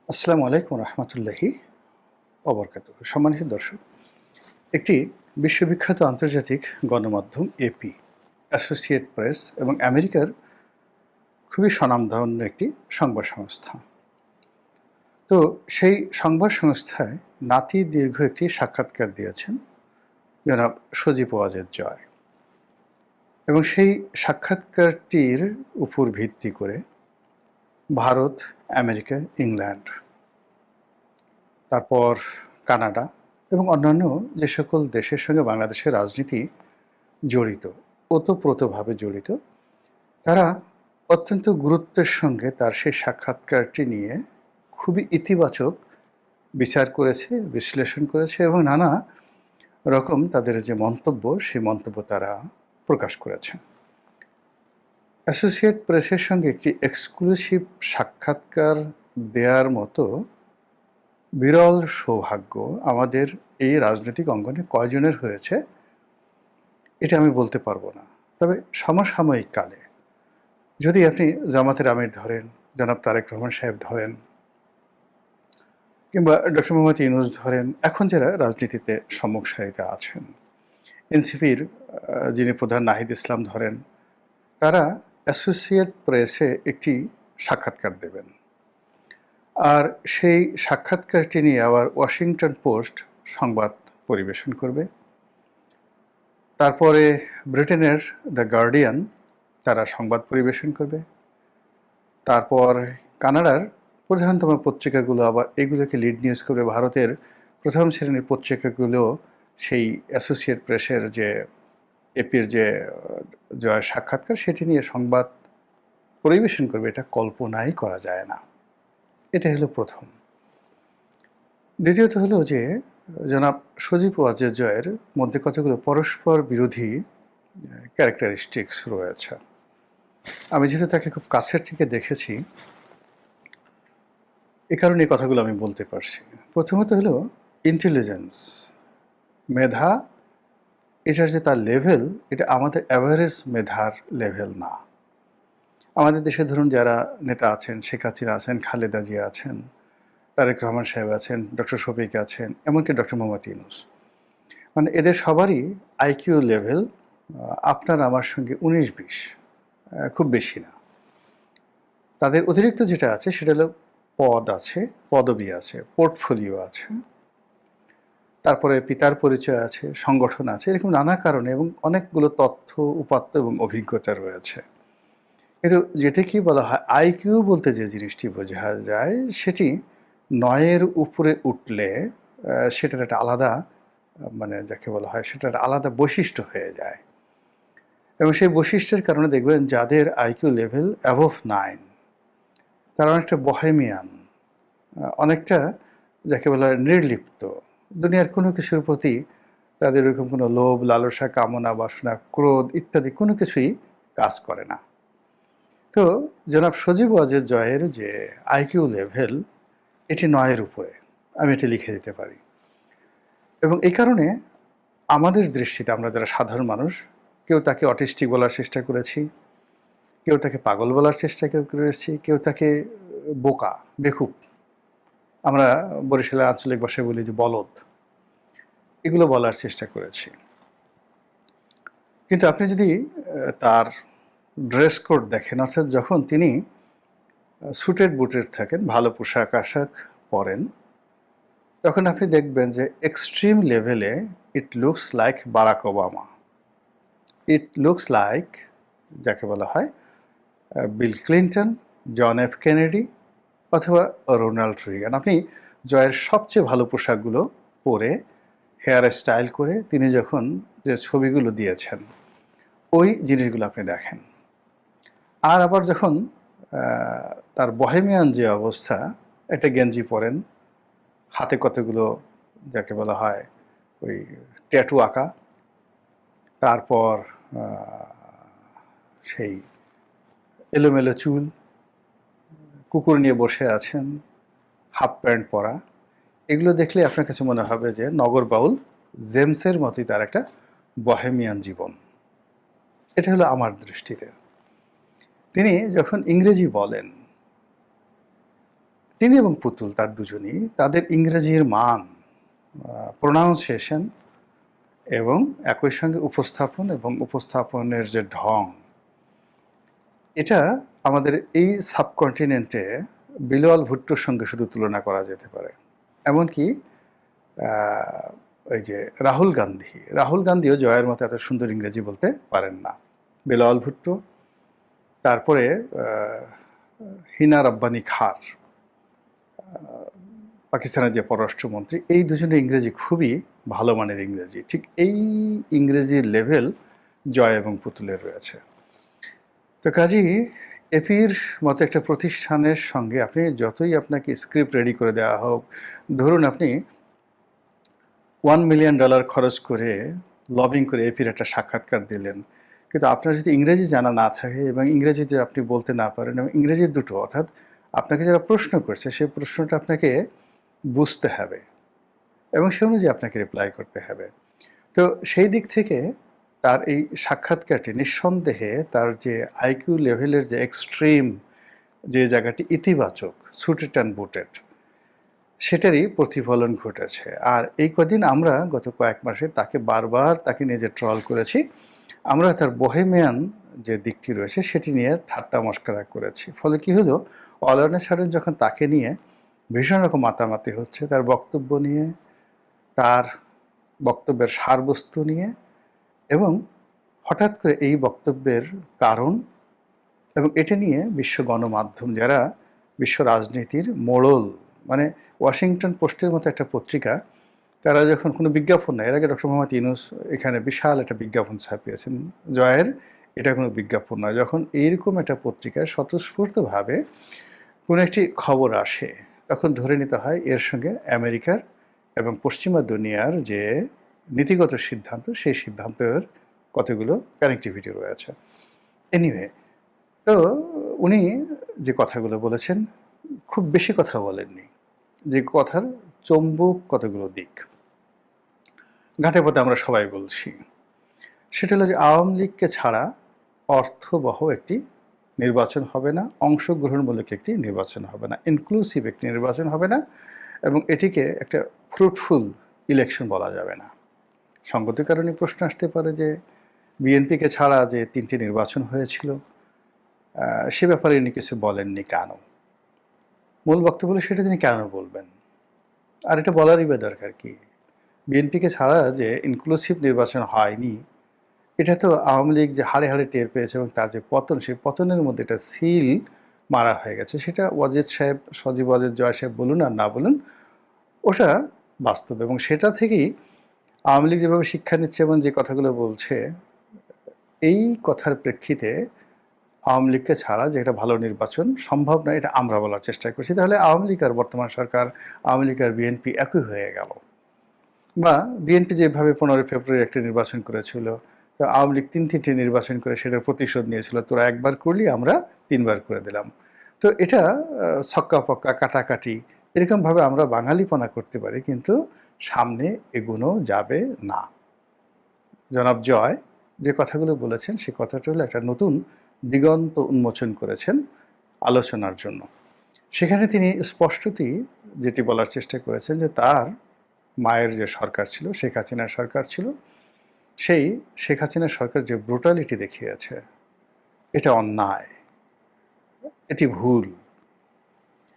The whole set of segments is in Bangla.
আসসালামু আলাইকুম রহমতুল্লাহি অবরকাতুহ। সম্মানিত দর্শক, একটি বিশ্ববিখ্যাত আন্তর্জাতিক গণমাধ্যম এপি, অ্যাসোসিয়েট প্রেস এবং আমেরিকার খুবই স্বনামধন্য একটি সংবাদ সংস্থা। তো সেই সংবাদ সংস্থায় নাতি দীর্ঘ একটি সাক্ষাৎকার দিয়েছেন জনাব সজীব ওয়াজেদ জয়, এবং সেই সাক্ষাৎকারটির উপর ভিত্তি করে ভারত, আমেরিকা, ইংল্যান্ড, তারপর কানাডা এবং অন্যান্য যে সকল দেশের সঙ্গে বাংলাদেশের রাজনীতি জড়িত, ওতপ্রোতভাবে জড়িত, তারা অত্যন্ত গুরুত্বের সঙ্গে তার সেই সাক্ষাৎকারটি নিয়ে খুবই ইতিবাচক বিচার করেছে, বিশ্লেষণ করেছে এবং নানা রকম তাদের যে মন্তব্য, সেই মন্তব্য তারা প্রকাশ করেছে। অ্যাসোসিয়েট প্রেসের সঙ্গে একটি এক্সক্লুসিভ সাক্ষাৎকার দেওয়ার মতো বিরল সৌভাগ্য আমাদের এই রাজনৈতিক অঙ্গনে কয়জনের হয়েছে এটা আমি বলতে পারবো না। তবে সমসাময়িক কালে যদি আপনি জামাতের আমির ধরেন, জনাব তারেক রহমান সাহেব ধরেন, কিংবা ডক্টর মোহাম্মদ ইউনূস ধরেন, এখন যারা রাজনীতিতে সম্মুখ সারিতে আছেন, এনসিপির যিনি প্রধান নাহিদ ইসলাম ধরেন, তারা অ্যাসোসিয়েট প্রেসে একটি সাক্ষাৎকার দেবেন। আর সেই সাক্ষাৎকারটি নিয়ে আবার ওয়াশিংটন পোস্ট সংবাদ পরিবেশন করবে। তারপরে ব্রিটেনের দ্য গার্ডিয়ান তারা সংবাদ পরিবেশন করবে। তারপর কানাডার প্রধানতম পত্রিকাগুলো আবার এগুলোকে লিড নিউজ করবে। ভারতের প্রথম শ্রেণীর পত্রিকাগুলো সেই অ্যাসোসিয়েট প্রেসের যে এপির যে জয়ের সাক্ষাৎকার সেটি নিয়ে সংবাদ পরিবেশন করবে। এটা কল্পনাই করা যায় না। এটা হলো প্রথম। দ্বিতীয়ত হলো যে জনাব সজীব ওয়াজেদ জয়ের মধ্যে কতগুলো পরস্পর বিরোধী ক্যারেক্টারিস্টিক্স রয়েছে। আমি যেহেতু তাকে খুব কাছের থেকে দেখেছি, এ কারণে এই কথাগুলো আমি বলতে পারছি। প্রথমত হলো ইন্টেলিজেন্স, মেধা, এটার যে তার লেভেল, এটা আমাদের অ্যাভারেজ মেধার লেভেল না। আমাদের দেশে ধরুন যারা নেতা আছেন, শেখ হাসিনা আছেন, খালেদা জিয়া আছেন, তারেক রহমান সাহেব আছেন, ডক্টর শফিক আছেন, এমনকি ডক্টর মোহাম্মদ ইউনূস, মানে এদের সবারই আইকিউ লেভেল আপনার আমার সঙ্গে 19-20, খুব বেশি না। তাদের অতিরিক্ত যেটা আছে সেটা হলো পদ আছে, পদবি আছে, পোর্টফোলিও আছে, তারপরে পিতার পরিচয় আছে, সংগঠন আছে, এরকম নানা কারণে এবং অনেকগুলো তথ্য, উপাত্ত এবং অভিজ্ঞতা রয়েছে। কিন্তু যেটা কি বলা হয় আইকিউ বলতে যে জিনিসটি বোঝা যায়, সেটি 9-এর উপরে উঠলে সেটার একটা আলাদা, মানে যাকে বলা হয় সেটার আলাদা বৈশিষ্ট্য হয়ে যায়। এবং সেই বৈশিষ্ট্যের কারণে দেখবেন যাদের আইকিউ লেভেল অ্যাবভ 9, তারা অনেকটা বহেমিয়ান, অনেকটা যাকে বলা হয় নির্লিপ্ত, দুনিয়ার কোনো কিছুর প্রতি তাদের ওরকম কোনো লোভ, লালসা, কামনা, বাসনা, ক্রোধ ইত্যাদি কোনো কিছুই কাজ করে না। তো জনাব সজীব ওয়াজেদ জয়ের যে আইকিউ লেভেল, এটি 9-এর উপরে, আমি এটি লিখে দিতে পারি। এবং এই কারণে আমাদের দৃষ্টিতে আমরা যারা সাধারণ মানুষ, কেউ তাকে অটিস্টিক বলার চেষ্টা করেছি, কেউ তাকে পাগল বলার চেষ্টা করেছি, কেউ তাকে বোকা, বেকুব, আমরা বরিশালের আঞ্চলিক ভাষায় বলি যে বলদ, এগুলো বলার চেষ্টা করেছি। কিন্তু আপনি যদি তার ড্রেস কোড দেখেন, অর্থাৎ যখন তিনি স্যুটেড বুটেড থাকেন, ভালো পোশাক আশাক পরেন, তখন আপনি দেখবেন যে এক্সট্রিম লেভেলে it looks like Barack Obama, it looks like যাকে বলা হয় Bill Clinton, John F Kennedy অথবা রোনাল্ড রিগান। আপনি জয়ের সবচেয়ে ভালো পোশাকগুলো পরে, হেয়ার স্টাইল করে তিনি যখন যে ছবিগুলো দিয়েছেন, ওই জিনিসগুলো আপনি দেখেন। আর আবার যখন তার বহেমিয়ান যে অবস্থা, একটা গেঞ্জি পরেন, হাতে কতগুলো যাকে বলা হয় ওই ট্যাটু আঁকা, তারপর সেই এলোমেলো চুল, কুকুর নিয়ে বসে আছেন, হাফ প্যান্ট পরা, এগুলো দেখলে আপনার কাছে মনে হবে যে নগর বাউল জেমসের মতোই তার একটা বহেমিয়ান জীবন। এটা হলো আমার দৃষ্টিতে। তিনি যখন ইংরেজি বলেন, তিনি এবং পুতুল তার দুজনই তাদের ইংরেজির মান, প্রোনাউন্সিয়েশন এবং একই সঙ্গে উপস্থাপন এবং উপস্থাপনের যে ঢং, এটা আমাদের এই সাবকন্টিনেন্টে বিলওয়াল ভুট্টোর সঙ্গে শুধু তুলনা করা যেতে পারে। এমনকি ওই যে রাহুল গান্ধীও জয়ের মতো এত সুন্দর ইংরেজি বলতে পারেন না। বিলওয়াল ভুট্টো, তারপরে হিনা রব্বানী খার, পাকিস্তানের যে পররাষ্ট্রমন্ত্রী, এই দুজনের ইংরেজি খুবই ভালো মানের ইংরেজি। ঠিক এই ইংরেজির লেভেল জয় এবং পুতুলের রয়েছে। তো কাজেই এপির মতো একটা প্রতিষ্ঠানের সঙ্গে আপনি যতই আপনাকে স্ক্রিপ্ট রেডি করে দেওয়া হোক, ধরুন আপনি $1 মিলিয়ন খরচ করে লবিং করে এপির একটা সাক্ষাৎকার দিলেন, কিন্তু আপনার যদি ইংরেজি জানা না থাকে এবং ইংরেজিতে আপনি বলতে না পারেন, এবং ইংরেজি দুটো, অর্থাৎ আপনাকে যারা প্রশ্ন করছে সেই প্রশ্নটা আপনাকে বুঝতে হবে এবং সে অনুযায়ী আপনাকে রিপ্লাই করতে হবে। তো সেই দিক থেকে তার এই সাক্ষাৎকারটি নিঃসন্দেহে তার যে আইকিউ লেভেলের যে এক্সট্রিম যে জায়গাটি ইতিবাচক, সুটেড অ্যান্ড বুটেড, সেটারই প্রতিফলন ঘটেছে। আর এই কদিন আমরা গত কয়েক মাসে তাকে বারবার তাকে নিয়ে যে ট্রল করেছি, আমরা তার বোহেমিয়ান যে দিকটি রয়েছে সেটি নিয়ে ঠাট্টা মশকরা করেছি। ফলে কি হলো, অল অন এ সাডেন যখন তাকে নিয়ে ভীষণ রকম মাতামাতি হচ্ছে, তার বক্তব্য নিয়ে, তার বক্তব্যের সারবস্তু নিয়ে, এবং হঠাৎ করে এই বক্তব্যের কারণ এবং এটা নিয়ে বিশ্ব গণমাধ্যম, যারা বিশ্ব রাজনীতির মোড়ল, মানে ওয়াশিংটন পোস্টের মতো একটা পত্রিকা, তারা যখন কোনো বিজ্ঞাপন নেয়, এর আগে ডক্টর মোহাম্মদ ইউনূস এখানে বিশাল একটা বিজ্ঞাপন ছাপিয়েছেন জয়ের, এটা কোনো বিজ্ঞাপন নয়, যখন এইরকম একটা পত্রিকায় স্বতঃস্ফূর্তভাবে কোনো একটি খবর আসে, তখন ধরে নিতে হয় এর সঙ্গে আমেরিকার এবং পশ্চিমা দুনিয়ার যে নীতিগত সিদ্ধান্ত, সেই সিদ্ধান্তের কতগুলো কানেক্টিভিটি রয়েছে। এনিওয়ে, তো উনি যে কথাগুলো বলেছেন, খুব বেশি কথা বলেননি, যে কথার চম্বুক কতগুলো দিক ঘাটে পথে আমরা সবাই বলছি। সেটা হলো যে আওয়ামী লীগকে ছাড়া অর্থবহ একটি নির্বাচন হবে না, অংশগ্রহণমূলক একটি নির্বাচন হবে না, ইনক্লুসিভ একটি নির্বাচন হবে না, এবং এটিকে একটা ফ্রুটফুল ইলেকশন বলা যাবে না। সঙ্গতির কারণে প্রশ্ন আসতে পারে যে বিএনপিকে ছাড়া যে 3টি নির্বাচন হয়েছিল, সে ব্যাপারে উনি কিছু বলেননি কেন? মূল বক্তব্য হলো সেটা তিনি কেন বলবেন, আর এটা বলারই বা দরকার কি? বিএনপিকে ছাড়া যে ইনক্লুসিভ নির্বাচন হয়নি, এটা তো আওয়ামী লীগ যে হাড়ে হাড়ে টের পেয়েছে, এবং তার যে পতন, সেই পতনের মধ্যে একটা সিল মারা হয়ে গেছে। সেটা ওয়াজেদ সাহেব, সজীব ওয়াজেদ, জয় সাহেব বলুন আর না বলুন, ওটা বাস্তব। এবং সেটা থেকেই আওয়ামী লীগ যেভাবে শিক্ষা নিচ্ছে এবং যে কথাগুলো বলছে, এই কথার প্রেক্ষিতে আওয়ামী লীগকে ছাড়া যে একটা ভালো নির্বাচন সম্ভব নয়, এটা আমরা বলার চেষ্টা করছি। তাহলে আওয়ামী লীগ আর বর্তমান সরকার, আওয়ামী লীগ আর বিএনপি একই হয়ে গেল। বা বিএনপি যেভাবে 15 ফেব্রুয়ারি একটা নির্বাচন করেছিল, তো আওয়ামী লীগ 3টি নির্বাচন করে সেটার প্রতিশোধ নিয়েছিল, তোরা একবার করলি, আমরা 3বার করে দিলাম। তো এটা ছক্কা পক্কা কাটাকাটি এরকমভাবে আমরা বাঙালিপনা করতে পারি, কিন্তু সামনে এগোনো যাবে না। জনাব জয় যে কথাগুলো বলেছেন, সে কথাটা হলো একটা নতুন দিগন্ত উন্মোচন করেছেন আলোচনার জন্য। সেখানে তিনি স্পষ্টতই যেটি বলার চেষ্টা করেছেন যে তার মায়ের যে সরকার ছিল, শেখ হাসিনার সরকার ছিল, সেই শেখ হাসিনার সরকার যে ব্রুটালিটি দেখিয়েছে, এটা অন্যায়, এটি ভুল।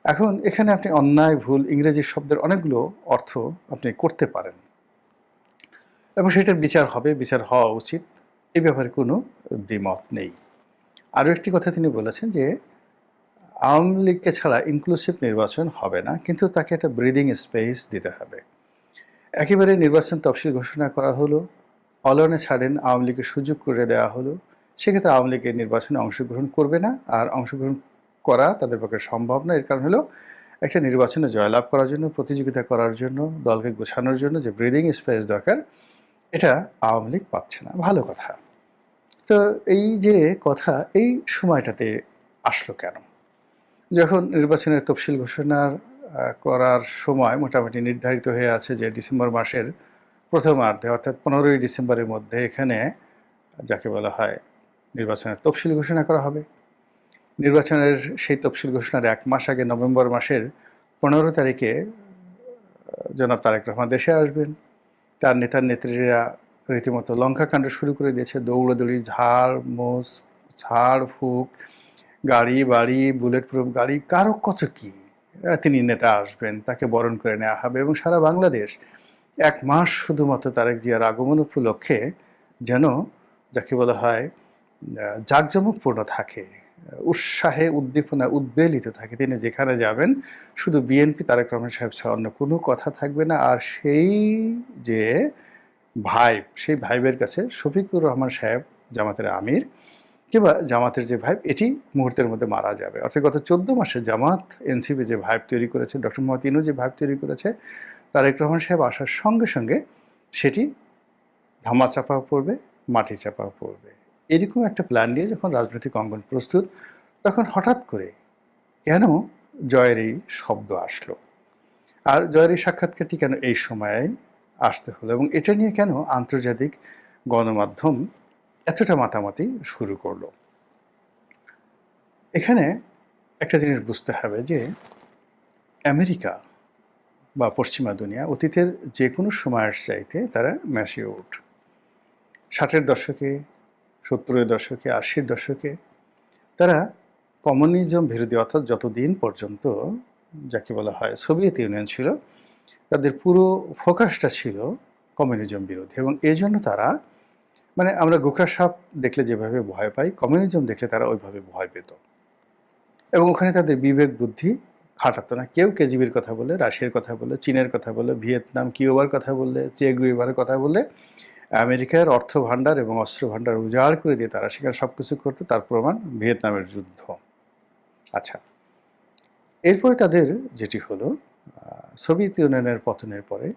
এখন এখানে আপনি অন্যায়, ভুল, ইংরেজি শব্দের অনেকগুলো অর্থ আপনি করতে পারেন, এবং সেটার বিচার হবে, বিচার হওয়া উচিত, এই ব্যাপারে কোনো দ্বিমত নেই। আরও একটি কথা তিনি বলেছেন যে আওয়ামী লীগকে ছাড়া ইনক্লুসিভ নির্বাচন হবে না, কিন্তু তাকে একটা ব্রিদিং স্পেস দিতে হবে। একেবারে নির্বাচন তফসিল ঘোষণা করা হলো, all on a sudden Awami লীগের সুযোগ করে দেওয়া হলো, সেক্ষেত্রে আওয়ামী লীগের নির্বাচনে অংশগ্রহণ করবে না, আর অংশগ্রহণ করা তাদের পক্ষে সম্ভব না। এর কারণ হলো, একটা নির্বাচনে জয়লাভ করার জন্য, প্রতিযোগিতা করার জন্য, দলকে গোছানোর জন্য যে ব্রিদিং স্পেস দরকার, এটা আওয়ামী লীগ পাচ্ছে না। ভালো কথা। তো এই যে কথা, এই সময়টাতে আসলো কেন? যখন নির্বাচনের তফসিল ঘোষণার করার সময় মোটামুটি নির্ধারিত হয়ে আছে যে ডিসেম্বর মাসের প্রথমার্ধে, অর্থাৎ 15ই ডিসেম্বরের মধ্যে এখানে যাকে বলা হয় নির্বাচনের তফসিল ঘোষণা করা হবে। নির্বাচনের সেই তফসিল ঘোষণার 1 মাস আগে নভেম্বর মাসের 15 তারিখে জনাব তারেক রহমান দেশে আসবেন। তার নেতা নেত্রীরা রীতিমতো লঙ্কাকাণ্ড শুরু করে দিয়েছে। দৌড়াদৌড়ি, ঝাড়-মোছ, ঝাড়-ফুঁক, গাড়ি বাড়ি, বুলেট প্রুফ গাড়ি, কারো কত কি। তিনি নেতা আসবেন, তাকে বরণ করে নেওয়া হবে এবং সারা বাংলাদেশ 1 মাস শুধুমাত্র তারেক জিয়ার আগমন উপলক্ষে যেন যাকে বলা হয় জাঁকজমকপূর্ণ থাকে, উৎসাহে উদ্দীপনায় উদ্বেলিত থাকে। তিনি যেখানে যাবেন শুধু বিএনপি, তারেক রহমান সাহেব ছাড়া অন্য কোনো কথা থাকবে না। আর সেই যে ভাইব, সেই ভাইবের কাছে শফিকুর রহমান সাহেব জামাতের আমির কিংবা জামাতের যে ভাইব, এটি মুহূর্তের মধ্যে মারা যাবে। অর্থাৎ গত 14 মাসে জামাত এনসিপি যে ভাইব তৈরি করেছে, ডক্টর মোহাম্মদ ইনু যে ভাইব তৈরি করেছে, তারেক রহমান সাহেব আসার সঙ্গে সঙ্গে সেটি ধামাচাপা পড়বে, মাটি চাপা পড়বে। এরকম একটা প্ল্যান নিয়ে যখন রাজনৈতিক অঙ্গন প্রস্তুত, তখন হঠাৎ করে কেন জয়ের এই শব্দ আসলো, আর জয়ের এই সাক্ষাৎকারটি কেন এই সময়ে আসতে হলো, এবং এটা নিয়ে কেন আন্তর্জাতিক গণমাধ্যম এতটা মাতামাতি শুরু করলো। এখানে একটা জিনিস বুঝতে হবে যে আমেরিকা বা পশ্চিমা দুনিয়া অতীতের যে কোনো সময়ের চাইতে তারা ম্যাচিউরড। 60-এর দশকে, 70-এর দশকে, 80-এর দশকে তারা কমিউনিজম বিরোধী, অর্থাৎ যতদিন পর্যন্ত যাকে বলা হয় সোভিয়েত ইউনিয়ন ছিল, তাদের পুরো ফোকাসটা ছিল কমিউনিজম বিরোধী। এবং এই জন্য তারা, মানে আমরা গোখরা সাপ দেখলে যেভাবে ভয় পাই, কমিউনিজম দেখলে তারা ওইভাবে ভয় পেত। এবং ওখানে তাদের বিবেক বুদ্ধি খাটাতো না। কেউ কেজিবির কথা বলে, রাশিয়ার কথা বলে, চীনের কথা বলে, ভিয়েতনাম, কিউবার কথা বললে, চে গুয়েভারের কথা বলে, আমেরিকার অর্থ ভাণ্ডার এবং অস্ত্র ভাণ্ডার উজাড় করে দিয়ে তারা সেখানে সব কিছু করতো। তার প্রমাণ ভিয়েতনামের যুদ্ধ। আচ্ছা, এরপরে তাদের যেটি হলো, সোভিয়েত ইউনিয়নের পতনের পরে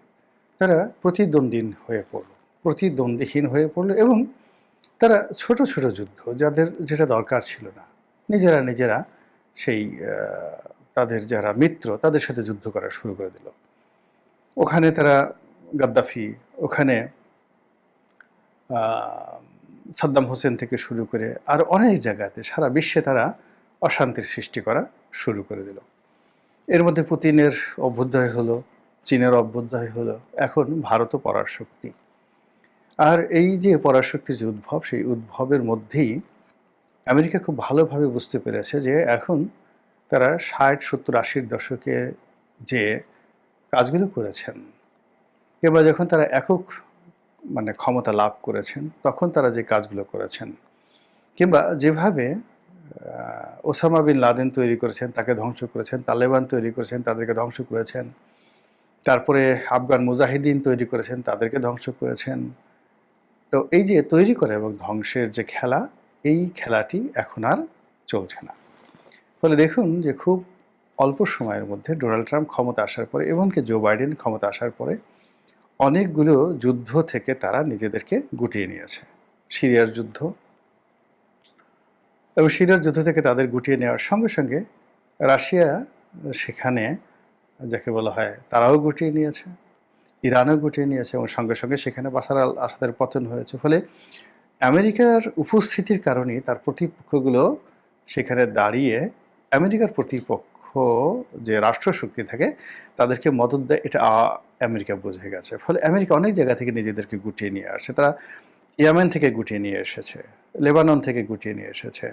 তারা প্রতিদ্বন্দ্বীহীন হয়ে পড়লো এবং তারা ছোট ছোট যুদ্ধ, যাদের যেটা দরকার ছিল না, নিজেরা সেই তাদের যারা মিত্র তাদের সাথে যুদ্ধ করা শুরু করে দিল। ওখানে তারা গাদ্দাফি, ওখানে সাদ্দাম হোসেন থেকে শুরু করে আর অনেক জায়গাতে সারা বিশ্বে তারা অশান্তির সৃষ্টি করা শুরু করে দিল। এর মধ্যে পুতিনের অভ্যুদয় হলো, চীনের অভ্যুদয় হলো, এখন ভারতও পরাশক্তি। আর এই যে পরাশক্তির যে উদ্ভব, সেই উদ্ভবের মধ্যেই আমেরিকা খুব ভালোভাবে বুঝতে পেরেছে যে এখন তারা 60, 70, 80-র দশকে যে কাজগুলো করেছেন, কিংবা যখন তারা একক মানে ক্ষমতা লাভ করেছেন তখন তারা যে কাজগুলো করেছেন, কিংবা যেভাবে ওসামা বিন লাদেন তৈরি করেছেন, তাকে ধ্বংস করেছেন, তালেবান তৈরি করেছেন, তাদেরকে ধ্বংস করেছেন, তারপরে আফগান মুজাহিদিন তৈরি করেছেন, তাদেরকে ধ্বংস করেছেন। তো এই যে তৈরি করে এবং ধ্বংসের যে খেলা, এই খেলাটি এখন আর চলছে না। ফলে দেখুন যে খুব অল্প সময়ের মধ্যে ডোনাল্ড ট্রাম্প ক্ষমতা আসার পরে, এমনকি জো বাইডেন ক্ষমতা আসার পরে, অনেকগুলো যুদ্ধ থেকে তারা নিজেদেরকে গুটিয়ে নিয়েছে। সিরিয়ার যুদ্ধ, এবং সিরিয়ার যুদ্ধ থেকে তাদের গুটিয়ে নেওয়ার সঙ্গে সঙ্গে রাশিয়া সেখানে যাকে বলা হয় তারাও গুটিয়ে নিয়েছে, ইরানও গুটিয়ে নিয়েছে, এবং সঙ্গে সঙ্গে সেখানে বাশার আল আসাদের পতন হয়েছে। ফলে আমেরিকার উপস্থিতির কারণেই তার প্রতিপক্ষগুলো সেখানে দাঁড়িয়ে আমেরিকার প্রতিপক্ষ যে রাষ্ট্রশক্তি থাকে তাদেরকে মদদ দেয়, এটা আমেরিকা বুঝে গেছে। ফলে আমেরিকা অনেক জায়গা থেকে নিজেদেরকে গুটিয়ে নিয়ে আসছে। তারা ইয়েমেন থেকে গুটিয়ে নিয়ে এসেছে, লেবানন থেকে গুটিয়ে নিয়ে এসেছে।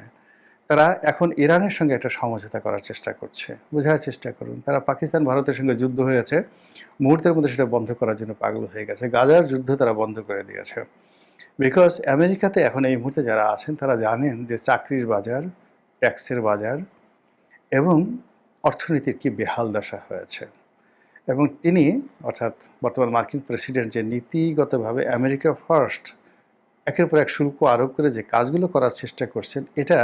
তারা এখন ইরানের সঙ্গে একটা সমঝোতা করার চেষ্টা করছে। বোঝার চেষ্টা করুন, তারা পাকিস্তান ভারতের সঙ্গে যুদ্ধ হয়েছে, মুহূর্তের মধ্যে সেটা বন্ধ করার জন্য পাগল হয়ে গেছে। গাজার যুদ্ধ তারা বন্ধ করে দিয়েছে। বিকজ আমেরিকাতে এখন এই মুহূর্তে যারা আছেন তারা জানেন যে চাকরির বাজার, ট্যাক্সের বাজার এবং অর্থনীতির কি বেহাল দশা হয়েছে। এবং তিনি, অর্থাৎ বর্তমান মার্কিন প্রেসিডেন্ট, যে নীতিগতভাবে আমেরিকা ফার্স্ট একের পর এক শুল্ক আরোপ করে যে কাজগুলো করার চেষ্টা করছেন, এটা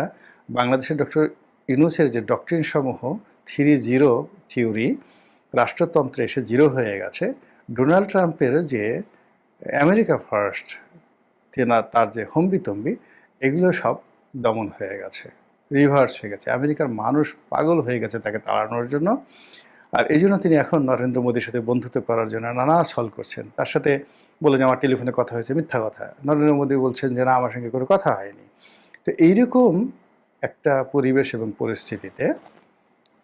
বাংলাদেশের ডক্টর ইউনূসের যে ডক্ট্রিন সমূহ 3-0 থিওরি, রাষ্ট্রতন্ত্রে এসে জিরো হয়ে গেছে। ডোনাল্ড ট্রাম্পের যে আমেরিকা ফার্স্ট, তার যে হম্বিতম্বি, এগুলো সব দমন হয়ে গেছে, রিভার্স হয়ে গেছে। আমেরিকার মানুষ পাগল হয়ে গেছে তাকে তাড়ানোর জন্য। আর এই জন্য তিনি এখন নরেন্দ্র মোদীর সাথে বন্ধুত্ব করার জন্য নানা ছল করছেন। তার সাথে বলে যে আমার টেলিফোনে কথা হয়েছে, মিথ্যা কথা। নরেন্দ্র মোদী বলছেন যে না, আমার সঙ্গে কোনো কথা হয়নি। তো এইরকম একটা পরিবেশ এবং পরিস্থিতিতে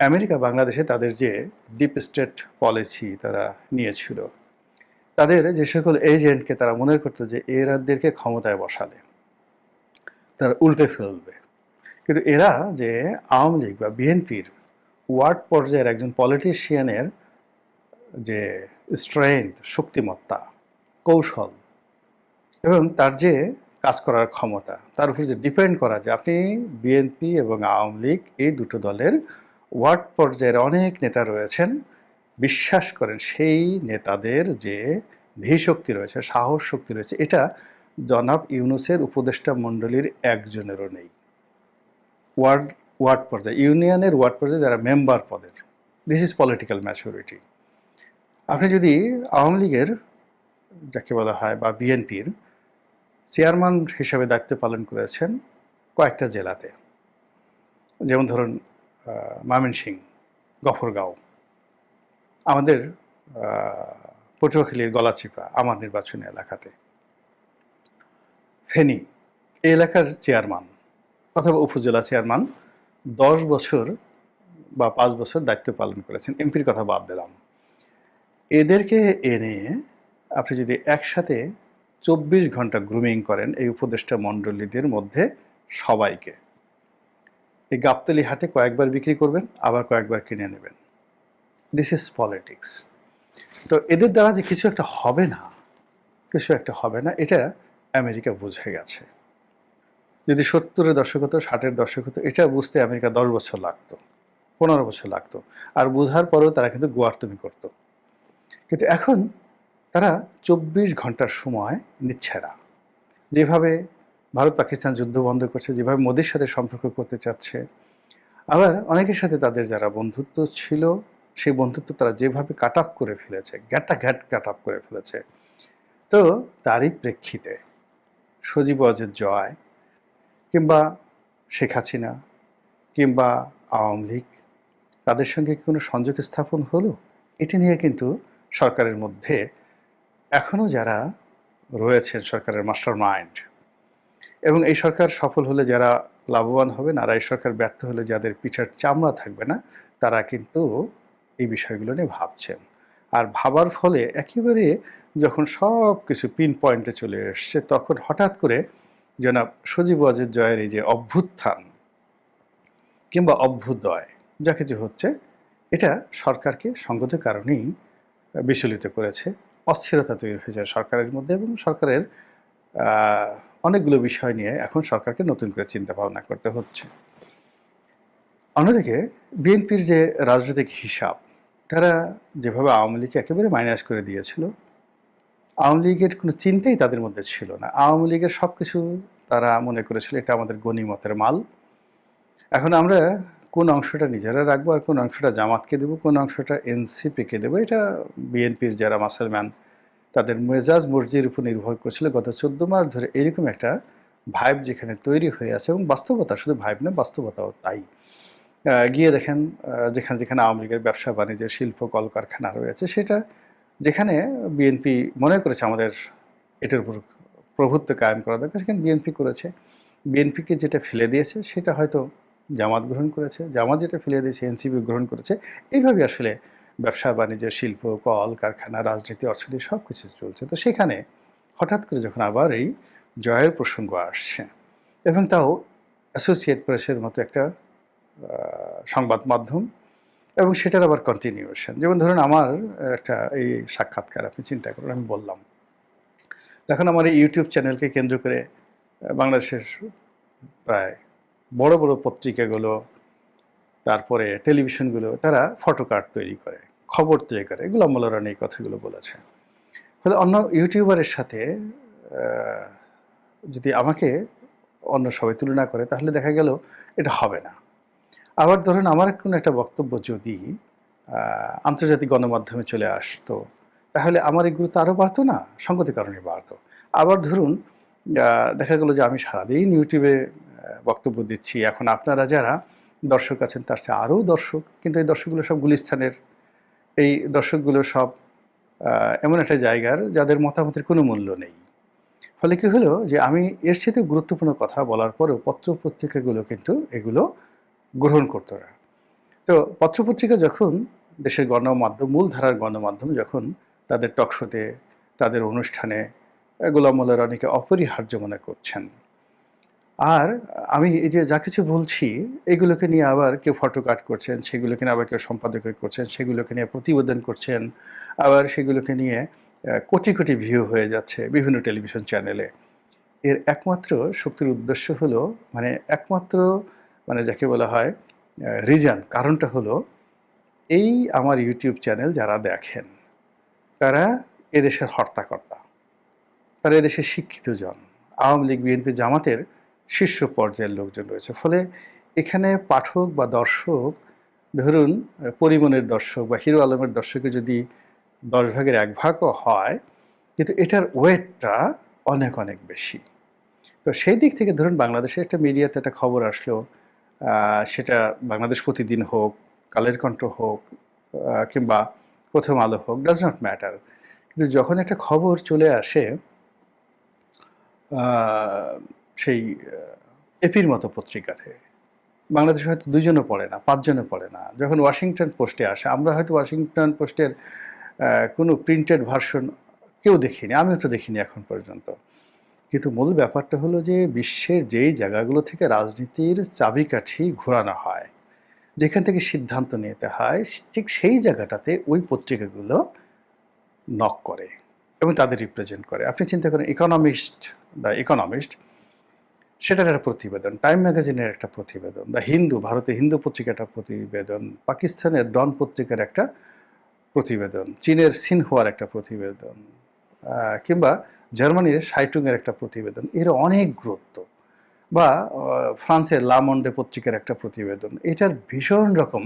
আমেরিকা বাংলাদেশে তাদের যে ডিপ স্টেট পলিসি তারা নিয়েছিল, তাদের যে সকল এজেন্টকে তারা মনে করতো যে এরাদেরকে ক্ষমতায় বসালে তারা উল্টে ফেলবে, কিন্তু এরা যে আওয়ামী লীগ বা বিএনপির ওয়ার্ড পর্যায়ের একজন পলিটিশিয়ানের যে স্ট্রেংথ, শক্তিমত্তা, কৌশল এবং তার যে কাজ করার ক্ষমতা, তার উপর যে ডিপেন্ড করা যে আপনি বিএনপি এবং আওয়ামী লীগ এই দুটো দলের ওয়ার্ড পর্যায়ের অনেক নেতা রয়েছেন, বিশ্বাস করেন সেই নেতাদের যে ধীশক্তি রয়েছে, সাহস শক্তি রয়েছে, এটা জনাব ইউনূসের উপদেষ্টা মণ্ডলীর একজনেরও নেই। ওয়ার্ড ওয়ার্ড পর্যায়ে, ইউনিয়নের ওয়ার্ড পর্যায়ে যারা মেম্বার পদের, দিস ইজ পলিটিক্যাল ম্যাচুরিটি। আপনি যদি আওয়ামী লীগের যাকে বলা হয় বা বিএনপির চেয়ারম্যান হিসেবে দায়িত্ব পালন করেছেন কয়েকটা জেলাতে, যেমন ধরুন ময়মনসিংহ, গফরগাঁও, আমাদের পটুয়াখালীর গলাচিপা আমার নির্বাচনী এলাকাতে, ফেনী এই এলাকার চেয়ারম্যান অথবা উপজেলা চেয়ারম্যান 10 বছর বা 5 বছর দায়িত্ব পালন করেছেন, এমপির কথা বাদ দিলাম। এদেরকে এনে আপনি যদি একসাথে 24 ঘন্টা গ্রুমিং করেন এই উপদেষ্টা মণ্ডলীদের মধ্যে সবাইকে, এই গাবতলী হাটে কয়েকবার বিক্রি করবেন, আবার কয়েকবার কিনে নেবেন। This is politics. তো এদের দ্বারা যে কিছু একটা হবে না, কিছু একটা হবে না, এটা আমেরিকা বুঝে গেছে। যদি 70-এর দশক হতো, 60-এর দশক হতো, এটা বুঝতে আমেরিকা 10 বছর লাগতো, 15 বছর লাগতো, আর বুঝার পরেও তারা কিন্তু গোয়ার্তুমি করতো। কিন্তু এখন তারা 24 ঘন্টার সময় নিচ্ছে না। যেভাবে ভারত পাকিস্তান যুদ্ধ বন্ধ করছে, যেভাবে মোদির সাথে সম্পর্ক করতে চাচ্ছে, আবার অনেকের সাথে তাদের যারা বন্ধুত্ব ছিল সেই বন্ধুত্ব তারা যেভাবে কাট আপ করে ফেলেছে, ঘ্যাট কাট আপ করে ফেলেছে, তো তারই প্রেক্ষিতে সজীব ওয়াজেদ জয় কিংবা শেখ হাসিনা কিংবা আওয়ামী লীগ তাদের সঙ্গে কোনো সংযোগ স্থাপন হলো, এটি নিয়ে কিন্তু সরকারের মধ্যে এখনও যারা রয়েছেন সরকারের মাস্টার মাইন্ড, এবং এই সরকার সফল হলে যারা লাভবান হবেন আর এই সরকার ব্যর্থ হলে যাদের পিঠের চামড়া থাকবে না, তারা কিন্তু এই বিষয়গুলো নিয়ে ভাবছেন। আর ভাবার ফলে একেবারে যখন সব কিছু পিন পয়েন্টে চলে এসছে, তখন হঠাৎ করে জনাব সজীব ওয়াজেদ জয়ের এই যে অভ্যুত্থান কিংবা অভ্যুদয় যা কিছু হচ্ছে, এটা সরকারকে সঙ্গত কারণেই বিচলিত করেছে, অস্থিরতা তৈরি হয়ে যায় সরকারের মধ্যে, এবং সরকারের অনেকগুলো বিষয় নিয়ে এখন সরকারকে নতুন করে চিন্তা ভাবনা করতে হচ্ছে। অন্যদিকে বিএনপির যে রাজনৈতিক হিসাব, তারা যেভাবে আওয়ামী লীগকে একেবারে মাইনাস করে দিয়েছিল, আওয়ামী লীগের কোনো চিন্তাই তাদের মধ্যে ছিল না। আওয়ামী লীগের সব কিছু তারা মনে করেছিল এটা আমাদের গনিমতের মাল। এখন আমরা কোন অংশটা নিজেরা রাখবো আর কোন অংশটা জামাতকে দেবো, কোন অংশটা এনসিপিকে দেবো, এটা বিএনপির যারা মাসলম্যান তাদের মেজাজ মর্জির উপর নির্ভর করছিল গত 14 মাস ধরে। এরকম একটা ভাইব যেখানে তৈরি হয়ে আছে, এবং বাস্তবতা, শুধু ভাইব না, বাস্তবতাও তাই। গিয়ে দেখেন যেখানে যেখানে আওয়ামী লীগের ব্যবসা বাণিজ্য, শিল্প, কলকারখানা রয়েছে, সেটা যেখানে বিএনপি মনে করেছে আমাদের এটার উপর প্রভুত্ব কায়েম করা দরকার, সেখানে বিএনপি করেছে। বিএনপিকে যেটা ফেলে দিয়েছে সেটা হয়তো জামাত গ্রহণ করেছে, জামাত যেটা ফেলে দিয়েছে এনসিপি গ্রহণ করেছে। এইভাবে আসলে ব্যবসা বাণিজ্য, শিল্প, কল কারখানা, রাজনীতি, অর্থনীতি সব কিছু চলছে। তো সেখানে হঠাৎ করে যখন আবার এই জয়ের প্রসঙ্গ আসছে, এবং তাও অ্যাসোসিয়েট প্রেসের মতো একটা সংবাদ মাধ্যম, এবং সেটার আবার কন্টিনিউশন, যেমন ধরুন আমার একটা এই সাক্ষাৎকার আপনি চিন্তা করুন, আমি বললাম, এখন আমার এই ইউটিউব চ্যানেলকে কেন্দ্র করে বাংলাদেশের প্রায় বড় বড় পত্রিকাগুলো, তারপরে টেলিভিশনগুলো, তারা ফটোকার্ড তৈরি করে, খবর তৈরি করে। গোলাম মোল্লা রানী এই কথাগুলো বলেছে। ফলে অন্য ইউটিউবারের সাথে যদি আমাকে অন্য সবাই তুলনা করে, তাহলে দেখা গেল এটা হবে না। আবার ধরুন আমার কোনো একটা বক্তব্য যদি আন্তর্জাতিক গণমাধ্যমে চলে আসতো, তাহলে আমার এই গুরুত্ব আরও বাড়তো না, সঙ্গতির কারণে বাড়তো। আবার ধরুন দেখা গেল যে আমি সারাদিন ইউটিউবে বক্তব্য দিচ্ছি, এখন আপনারা যারা দর্শক আছেন তার চেয়ে আরও দর্শক, কিন্তু এই দর্শকগুলো সব গুলিস্তানের, এই দর্শকগুলো সব এমন একটা জায়গার যাদের মতামতের কোনো মূল্য নেই। ফলে কী হলো যে আমি এর সাথে গুরুত্বপূর্ণ কথা বলার পরেও পত্র পত্রিকাগুলো কিন্তু এগুলো গ্রহণ করতো না। তো তো পত্রপত্রিকা যখন দেশের গণমাধ্যম, মূলধারার গণমাধ্যম যখন তাদের টকশোতে, তাদের অনুষ্ঠানে গোলাম মোল্লা রনিকে অপরিহার্য মনে করছেন, আর আমি এই যে যা কিছু বলছি এগুলোকে নিয়ে আবার কেউ ফটো কাট করছেন, সেগুলোকে নিয়ে আবার কেউ সম্পাদকীয় করছেন, সেগুলোকে নিয়ে প্রতিবেদন করছেন, আবার সেগুলোকে নিয়ে কোটি কোটি ভিউ হয়ে যাচ্ছে বিভিন্ন টেলিভিশন চ্যানেলে। এর একমাত্র শক্তির উদ্দেশ্য হলো, মানে একমাত্র, মানে যাকে বলা হয় রিজন, কারণটা হলো এই আমার ইউটিউব চ্যানেল যারা দেখেন তারা এদেশের হর্তাকর্তা, তারা এদেশের শিক্ষিত জন, আওয়ামী লীগ, বিএনপি, জামাতের শীর্ষ পর্যায়ের লোকজন রয়েছে। ফলে এখানে পাঠক বা দর্শক, ধরুন পরিমণের দর্শক বা হিরো আলমের দর্শকের যদি 10 ভাগের 1 ভাগও হয়, কিন্তু এটার ওয়েটটা অনেক অনেক বেশি। তো সেই দিক থেকে ধরুন বাংলাদেশের একটা মিডিয়াতে একটা খবর আসলো, সেটা বাংলাদেশ প্রতিদিন হোক, কালের কণ্ঠ হোক, কিংবা প্রথম আলো হোক, ডাজ নট ম্যাটার। কিন্তু যখন একটা খবর চলে আসে সেই এপির মতো পত্রিকাতে, বাংলাদেশে হয়তো 2 জনও পড়ে না, 5 জনও পড়ে না। যখন ওয়াশিংটন পোস্টে আসে, আমরা হয়তো ওয়াশিংটন পোস্টের কোনো প্রিন্টেড ভার্সন কেউ দেখিনি, আমিও তো দেখিনি এখন পর্যন্ত। কিন্তু মূল ব্যাপারটা হলো যে বিশ্বের যেই জায়গাগুলো থেকে রাজনীতির চাবিকাঠি ঘোরানো হয়, যেখান থেকে সিদ্ধান্ত নিতে হয়, ঠিক সেই জায়গাটাতে ওই পত্রিকাগুলো নক করে এবং তাদের রিপ্রেজেন্ট করে। আপনি চিন্তা করেন দ্য ইকোনমিস্ট, সেটার একটা প্রতিবেদন, টাইম ম্যাগাজিনের একটা প্রতিবেদন, দ্য হিন্দু, ভারতের হিন্দু পত্রিকাটা প্রতিবেদন, পাকিস্তানের ডন পত্রিকার একটা প্রতিবেদন, চীনের সিনহুয়ার একটা প্রতিবেদন, কিংবা জার্মানির শাইটুংয়ের একটা প্রতিবেদন, এর অনেক গুরুত্ব, বা ফ্রান্সের লা মন্ডে পত্রিকার একটা প্রতিবেদন, এটার ভীষণ রকম